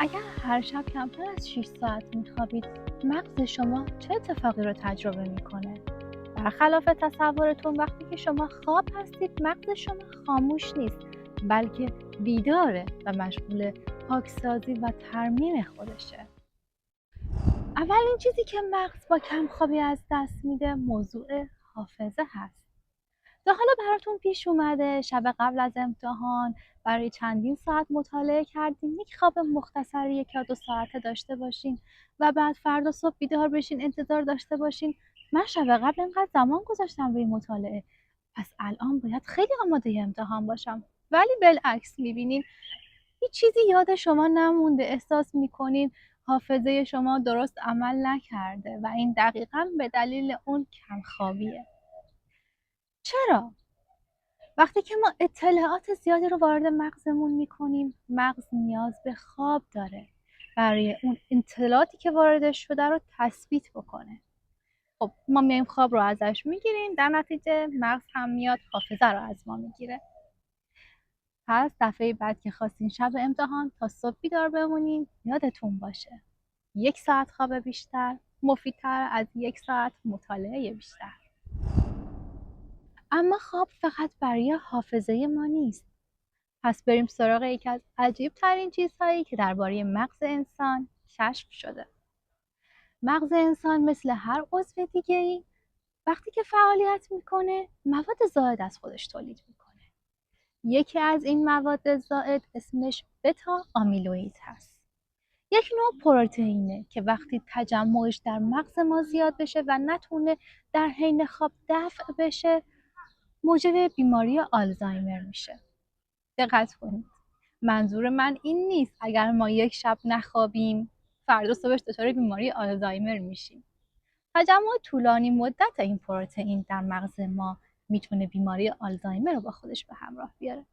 اگر هر شب کمتر از 6 ساعت میخوابید، مغز شما چه اتفاقی رو تجربه میکنه؟ برخلاف تصورتون وقتی که شما خواب هستید، مغز شما خاموش نیست، بلکه بیداره و مشغول پاکسازی و ترمیم خودشه. اولین چیزی که مغز با کمخوابی از دست میده موضوع حافظه هست. تا حالا براتون پیش اومده شب قبل از امتحان برای چندین ساعت مطالعه کردین، یک خواب مختصر 1 یا 2 ساعته داشته باشین و بعد فردا صبح بیدار بشین انتظار داشته باشین من شب قبل اینقدر زمان گذاشتم روی مطالعه، پس الان باید خیلی آماده امتحان باشم. ولی بالعکس میبینین هیچ چیزی یاد شما نمونده، احساس میکنین حافظه شما درست عمل نکرده و این دقیقاً به دلیل اون کمخوابیه. چرا؟ وقتی که ما اطلاعات زیادی رو وارد مغزمون میکنیم، مغز نیاز به خواب داره برای اون اطلاعاتی که وارد شده رو تثبیت بکنه. خب ما میایم خواب رو ازش میگیریم، در نتیجه مغز هم میاد حافظه رو از ما میگیره. پس دفعه بعد که خواستین شب امتحان تا صبح بیدار بمونین، یادتون باشه 1 ساعت خواب بیشتر مفیدتر از 1 ساعت مطالعه بیشتر. اما خواب فقط برای حافظه ما نیست. پس بریم سراغ یکی از عجیب ترین چیزهایی که درباره مغز انسان کشف شده. مغز انسان مثل هر عضو دیگه‌ای وقتی که فعالیت میکنه مواد زائد از خودش تولید میکنه. یکی از این مواد زائد اسمش بتا آمیلوئید هست. یک نوع پروتئینه که وقتی تجمعش در مغز ما زیاد بشه و نتونه در حین خواب دفع بشه، موجب بیماری آلزایمر میشه. دقت کنید، منظور من این نیست اگر ما 1 شب نخوابیم فردا صبحش دچار بیماری آلزایمر میشیم. تجمع طولانی مدت این پروتئین در مغز ما میتونه بیماری آلزایمر رو با خودش به همراه بیاره.